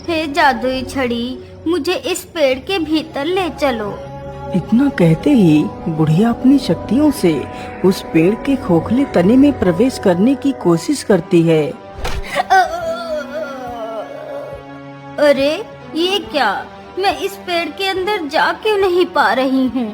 हे जादुई छड़ी, मुझे इस पेड़ के भीतर ले चलो। इतना कहते ही बुढ़िया अपनी शक्तियों से उस पेड़ के खोखले तने में प्रवेश करने की कोशिश करती है। अरे ये क्या, मैं इस पेड़ के अंदर जा क्यों नहीं पा रही हूँ?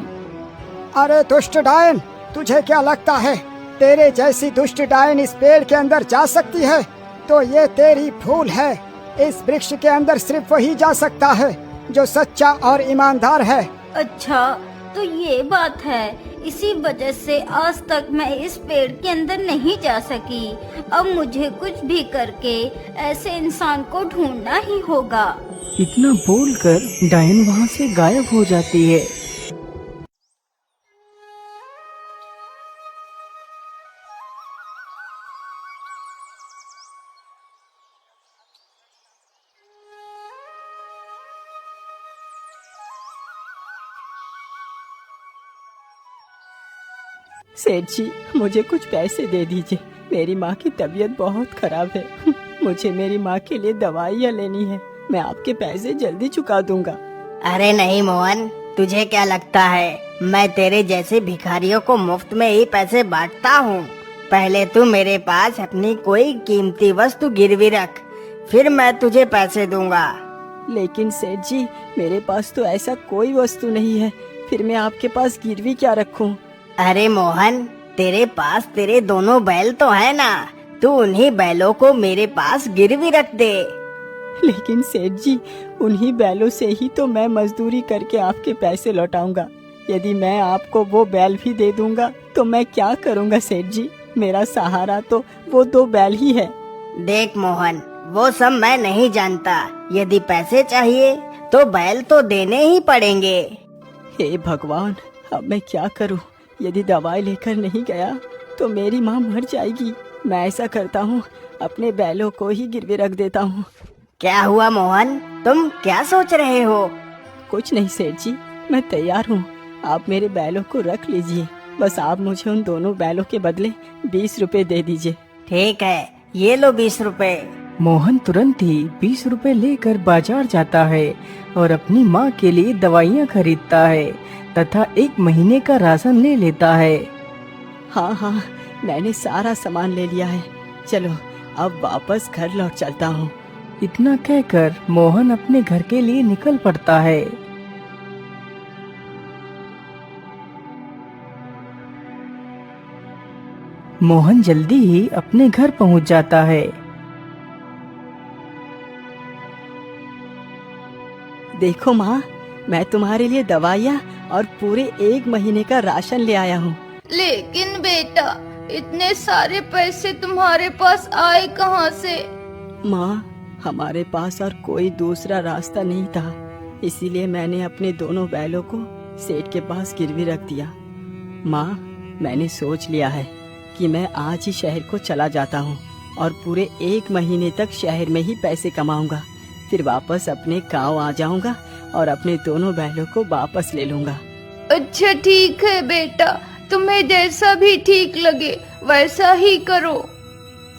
अरे दुष्ट डायन, तुझे क्या लगता है तेरे जैसी दुष्ट डायन इस पेड़ के अंदर जा सकती है? तो ये तेरी भूल है। इस वृक्ष के अंदर सिर्फ वही जा सकता है जो सच्चा और ईमानदार है। अच्छा, तो ये बात है, इसी वजह से आज तक मैं इस पेड़ के अंदर नहीं जा सकी। अब मुझे कुछ भी करके ऐसे इंसान को ढूंढना ही होगा। इतना बोलकर डायन वहाँ से गायब हो जाती है। सेठ जी, मुझे कुछ पैसे दे दीजिए। मेरी माँ की तबीयत बहुत खराब है। मुझे मेरी माँ के लिए दवाइयाँ लेनी है। मैं आपके पैसे जल्दी चुका दूंगा। अरे नहीं मोहन, तुझे क्या लगता है मैं तेरे जैसे भिखारियों को मुफ्त में ही पैसे बांटता हूँ? पहले तू मेरे पास अपनी कोई कीमती वस्तु गिरवी रख, फिर मैं तुझे पैसे दूंगा। लेकिन सेठ जी, मेरे पास तो ऐसा कोई वस्तु नहीं है, फिर मैं आपके पास गिरवी क्या रखूं? अरे मोहन, तेरे पास तेरे दोनों बैल तो है ना, तू उन्हीं बैलों को मेरे पास गिरवी रख दे। लेकिन सेठ जी, उन्हीं बैलों से ही तो मैं मजदूरी करके आपके पैसे लौटाऊंगा। यदि मैं आपको वो बैल भी दे दूंगा तो मैं क्या करूंगा सेठ जी? मेरा सहारा तो वो 2 बैल ही है। देख मोहन, वो सब मैं नहीं जानता। यदि पैसे चाहिए तो बैल तो देने ही पड़ेंगे। हे भगवान, अब मैं क्या करूं? यदि दवाई लेकर नहीं गया तो मेरी माँ मर जाएगी। मैं ऐसा करता हूँ, अपने बैलों को ही गिरवे रख देता हूँ। क्या हुआ मोहन, तुम क्या सोच रहे हो? कुछ नहीं सेठ जी, मैं तैयार हूँ। आप मेरे बैलों को रख लीजिए, बस आप मुझे उन दोनों बैलों के बदले 20 रुपए दे दीजिए। ठीक है, ये लो 20 रुपए। मोहन तुरंत ही 20 रुपए लेकर बाजार जाता है और अपनी माँ के लिए दवाइयाँ खरीदता है तथा 1 महीने का राशन ले लेता है। हाँ, मैंने सारा सामान ले लिया है। चलो अब वापस घर लौट चलता हूँ। इतना कहकर मोहन अपने घर के लिए निकल पड़ता है। मोहन जल्दी ही अपने घर पहुँच जाता है। देखो माँ, मैं तुम्हारे लिए दवाइयाँ और पूरे 1 महीने का राशन ले आया हूँ। लेकिन बेटा, इतने सारे पैसे तुम्हारे पास आए कहाँ से? माँ, हमारे पास और कोई दूसरा रास्ता नहीं था, इसीलिए मैंने अपने दोनों बैलों को सेठ के पास गिरवी रख दिया। माँ, मैंने सोच लिया है कि मैं आज ही शहर को चला जाता हूँ और पूरे 1 महीने तक शहर में ही पैसे कमाऊंगा। फिर वापस अपने गांव आ जाऊंगा और अपने दोनों बैलों को वापस ले लूंगा। अच्छा ठीक है बेटा, तुम्हें जैसा भी ठीक लगे वैसा ही करो।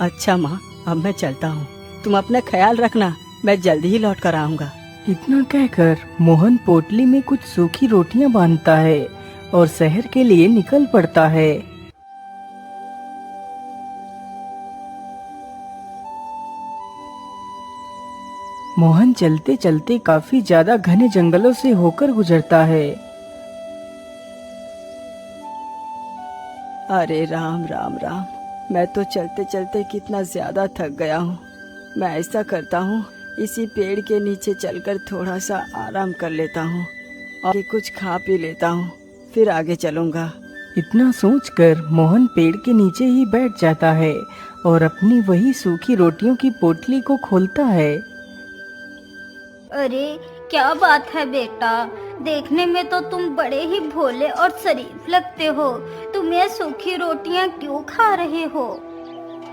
अच्छा माँ, अब मैं चलता हूँ। तुम अपना ख्याल रखना, मैं जल्दी ही लौट कर आऊंगा। इतना कहकर मोहन पोटली में कुछ सूखी रोटियां बांधता है और शहर के लिए निकल पड़ता है। मोहन चलते चलते काफी ज्यादा घने जंगलों से होकर गुजरता है। अरे राम राम राम, मैं तो चलते चलते कितना ज्यादा थक गया हूँ। मैं ऐसा करता हूँ, इसी पेड़ के नीचे चलकर थोड़ा सा आराम कर लेता हूँ और कुछ खा पी लेता हूँ, फिर आगे चलूँगा। इतना सोचकर मोहन पेड़ के नीचे ही बैठ जाता है और अपनी वही सूखी रोटियों की पोटली को खोलता है। अरे क्या बात है बेटा, देखने में तो तुम बड़े ही भोले और शरीफ लगते हो। तुम ये सूखी रोटियां क्यों खा रहे हो?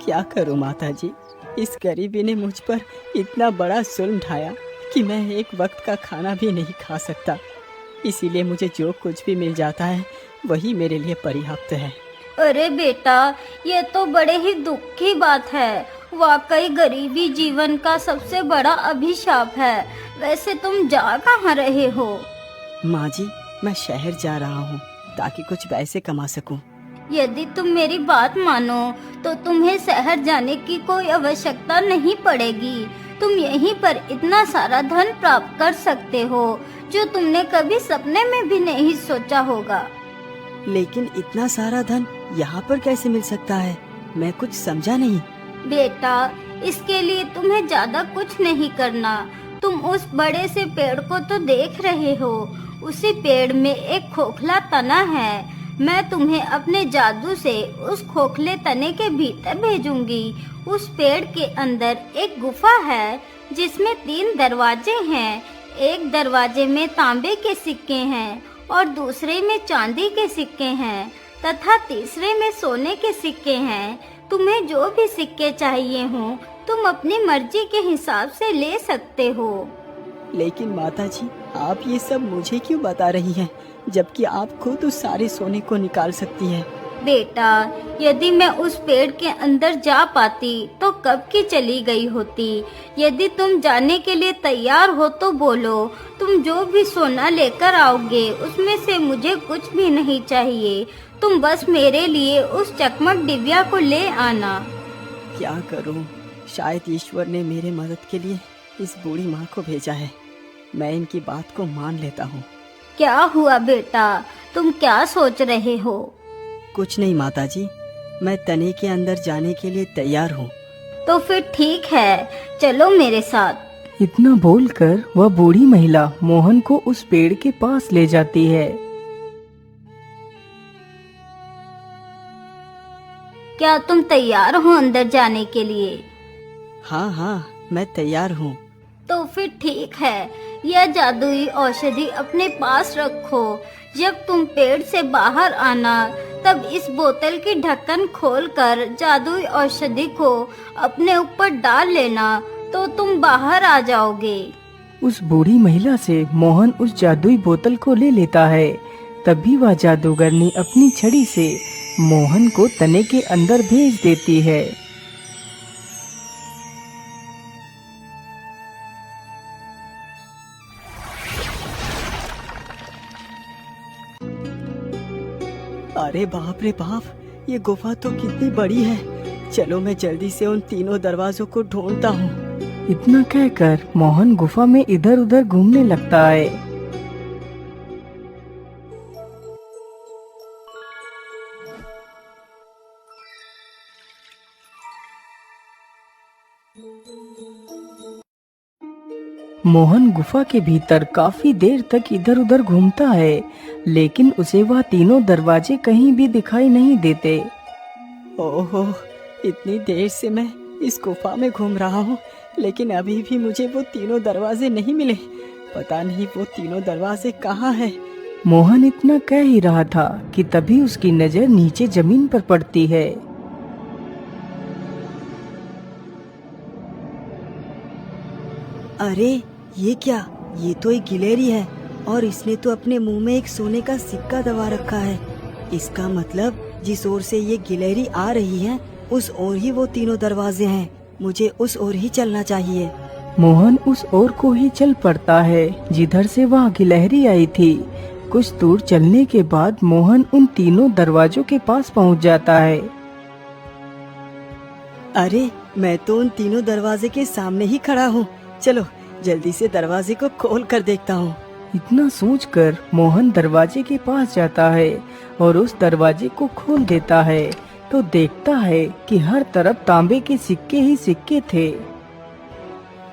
क्या करूं माताजी, इस गरीबी ने मुझ पर इतना बड़ा जुल्म ढाया कि मैं एक वक्त का खाना भी नहीं खा सकता। इसीलिए मुझे जो कुछ भी मिल जाता है वही मेरे लिए पर्याप्त है। अरे बेटा, ये तो बड़े ही दुख की बात है। वाकई गरीबी जीवन का सबसे बड़ा अभिशाप है। वैसे तुम जा कहाँ रहे हो? माँ जी, मैं शहर जा रहा हूँ ताकि कुछ पैसे कमा सकूँ। यदि तुम मेरी बात मानो तो तुम्हें शहर जाने की कोई आवश्यकता नहीं पड़ेगी। तुम यहीं पर इतना सारा धन प्राप्त कर सकते हो जो तुमने कभी सपने में भी नहीं सोचा होगा। लेकिन इतना सारा धन यहाँ पर कैसे मिल सकता है? मैं कुछ समझा नहीं। बेटा, इसके लिए तुम्हें ज्यादा कुछ नहीं करना। तुम उस बड़े से पेड़ को तो देख रहे हो। उसी पेड़ में एक खोखला तना है। मैं तुम्हें अपने जादू से उस खोखले तने के भीतर भेजूंगी। उस पेड़ के अंदर एक गुफा है जिसमें 3 दरवाजे हैं। एक दरवाजे में तांबे के सिक्के हैं और दूसरे में चांदी के सिक्के हैं तथा तीसरे में सोने के सिक्के हैं। तुम्हें जो भी सिक्के चाहिए हों तुम अपनी मर्जी के हिसाब से ले सकते हो। लेकिन माता जी, आप ये सब मुझे क्यों बता रही हैं, जबकि आप खुद उस सारे सोने को निकाल सकती हैं? बेटा, यदि मैं उस पेड़ के अंदर जा पाती तो कब की चली गई होती। यदि तुम जाने के लिए तैयार हो तो बोलो। तुम जो भी सोना लेकर आओगे उसमें से मुझे कुछ भी नहीं चाहिए। तुम बस मेरे लिए उस चकमक डिबिया को ले आना। क्या करूं? शायद ईश्वर ने मेरे मदद के लिए इस बूढ़ी माँ को भेजा है। मैं इनकी बात को मान लेता हूँ। क्या हुआ बेटा, तुम क्या सोच रहे हो? कुछ नहीं माता जी, मैं तने के अंदर जाने के लिए तैयार हूँ। तो फिर ठीक है, चलो मेरे साथ। इतना बोलकर वह बूढ़ी महिला मोहन को उस पेड़ के पास ले जाती है। क्या तुम तैयार हो अंदर जाने के लिए? हाँ हाँ, मैं तैयार हूँ। तो फिर ठीक है, यह जादुई औषधि अपने पास रखो। जब तुम पेड़ से बाहर आना तब इस बोतल की ढक्कन खोलकर जादुई औषधि को अपने ऊपर डाल लेना तो तुम बाहर आ जाओगे। उस बूढ़ी महिला से मोहन उस जादुई बोतल को ले लेता है। तभी वह जादूगरनी अपनी छड़ी से मोहन को तने के अंदर भेज देती है। अरे बाप रे बाप, ये गुफा तो कितनी बड़ी है। चलो मैं जल्दी से उन तीनों दरवाजों को ढूंढता हूँ। इतना कहकर मोहन गुफा में इधर उधर घूमने लगता है। मोहन गुफा के भीतर काफी देर तक इधर उधर घूमता है, लेकिन उसे वह तीनों दरवाजे कहीं भी दिखाई नहीं देते। ओहो, इतनी देर से मैं इस गुफा में घूम रहा हूँ, लेकिन अभी भी मुझे वो तीनों दरवाजे नहीं मिले। पता नहीं वो तीनों दरवाजे कहाँ हैं। मोहन इतना कह ही रहा था कि तभी उसकी नजर नीचे जमीन पर पड़ती है। अरे ये क्या? ये तो एक गिलहरी है और इसने तो अपने मुंह में एक सोने का सिक्का दबा रखा है। इसका मतलब जिस ओर से ये गिलहरी आ रही है उस ओर ही वो तीनों दरवाजे हैं। मुझे उस ओर ही चलना चाहिए। मोहन उस ओर को ही चल पड़ता है जिधर से वह गिलहरी आई थी। कुछ दूर चलने के बाद मोहन उन तीनों दरवाजों के पास पहुंच जाता है। अरे मैं तो उन तीनों दरवाजे के सामने ही खड़ा हूँ। चलो जल्दी से दरवाजे को खोल कर देखता हूँ। इतना सोचकर मोहन दरवाजे के पास जाता है और उस दरवाजे को खोल देता है तो देखता है कि हर तरफ तांबे के सिक्के ही सिक्के थे।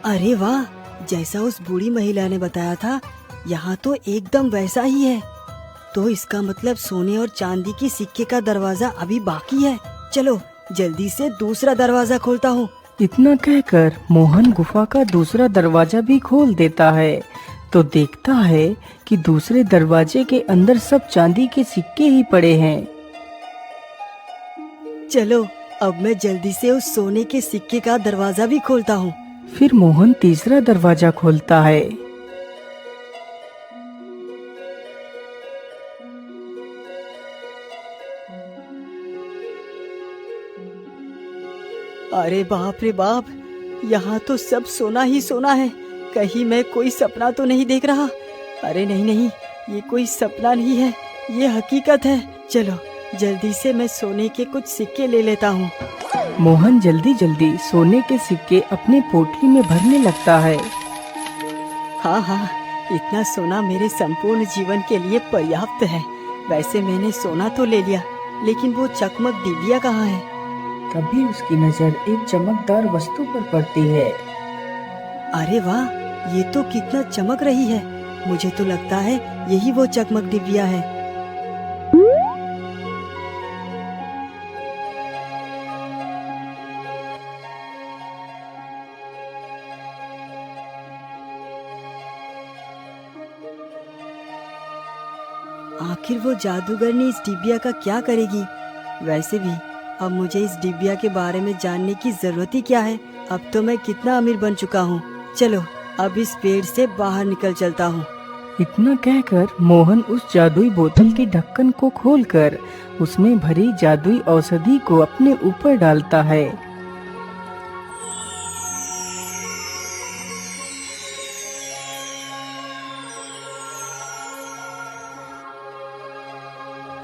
अरे वाह, जैसा उस बूढ़ी महिला ने बताया था यहाँ तो एकदम वैसा ही है। तो इसका मतलब सोने और चांदी की सिक्के का दरवाजा अभी बाकी है। चलो जल्दी से दूसरा दरवाजा खोलता हूँ। इतना कहकर मोहन गुफा का दूसरा दरवाजा भी खोल देता है तो देखता है कि दूसरे दरवाजे के अंदर सब चांदी के सिक्के ही पड़े हैं। चलो अब मैं जल्दी से उस सोने के सिक्के का दरवाजा भी खोलता हूँ। फिर मोहन तीसरा दरवाजा खोलता है। अरे बाप रे बाप, यहाँ तो सब सोना ही सोना है। कहीं मैं कोई सपना तो नहीं देख रहा? अरे नहीं नहीं, ये कोई सपना नहीं है, ये हकीकत है। चलो जल्दी से मैं सोने के कुछ सिक्के ले लेता हूँ। मोहन जल्दी जल्दी सोने के सिक्के अपने पोटली में भरने लगता है। हाँ हाँ, इतना सोना मेरे संपूर्ण जीवन के लिए पर्याप्त है। वैसे मैंने सोना तो ले लिया, लेकिन वो चकमक डिबिया कहाँ है? तभी उसकी नजर एक चमकदार वस्तु पर पड़ती है। अरे वाह, ये तो कितना चमक रही है। मुझे तो लगता है यही वो चकमक डिबिया है। आखिर वो जादूगरनी इस डिबिया का क्या करेगी? वैसे भी अब मुझे इस डिबिया के बारे में जानने की जरूरत ही क्या है? अब तो मैं कितना अमीर बन चुका हूँ। चलो अब इस पेड़ से बाहर निकल चलता हूँ। इतना कहकर मोहन उस जादुई बोतल के ढक्कन को खोलकर उसमें भरी जादुई औषधि को अपने ऊपर डालता है।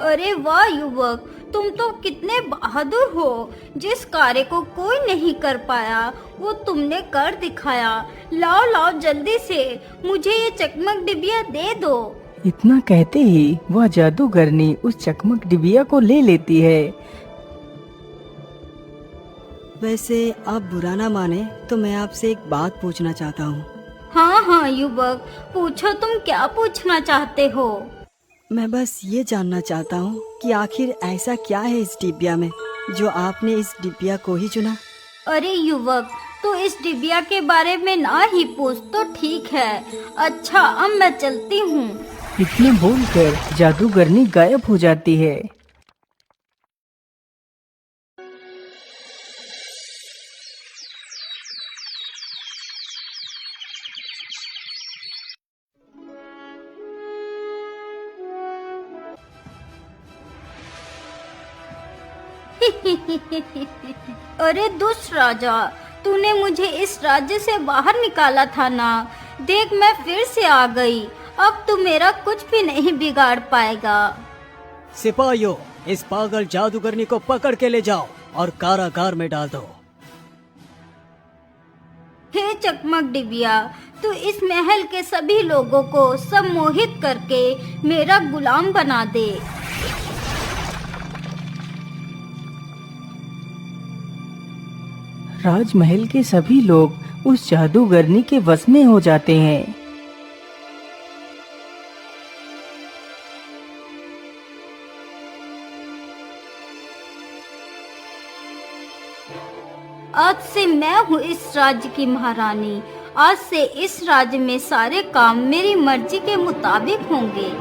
अरे वाह युवक, तुम तो कितने बहादुर हो। जिस कार्य को कोई नहीं कर पाया वो तुमने कर दिखाया। लाओ लाओ जल्दी से मुझे ये चकमक डिबिया दे दो। इतना कहते ही वह जादूगरनी उस चकमक डिबिया को ले लेती है। वैसे आप बुरा ना माने तो मैं आपसे एक बात पूछना चाहता हूँ। हाँ हाँ युवक, पूछो तुम क्या पूछना चाहते हो। मैं बस ये जानना चाहता हूँ कि आखिर ऐसा क्या है इस डिबिया में जो आपने इस डिबिया को ही चुना? अरे युवक, तो इस डिबिया के बारे में ना ही पूछ तो ठीक है। अच्छा अब मैं चलती हूँ। इतने बोलकर जादूगरनी गायब हो जाती है। अरे दुष्ट राजा, तूने मुझे इस राज्य से बाहर निकाला था ना। देख मैं फिर से आ गई। अब तू मेरा कुछ भी नहीं बिगाड़ पाएगा। सिपाहियों, इस पागल जादूगरनी को पकड़ के ले जाओ और कारागार में डाल दो। हे चकमक डिबिया, तू इस महल के सभी लोगों को सम्मोहित करके मेरा गुलाम बना दे। राजमहल के सभी लोग उस जादूगरनी के वश में हो जाते हैं। आज से मैं हूँ इस राज्य की महारानी। आज से इस राज्य में सारे काम मेरी मर्जी के मुताबिक होंगे।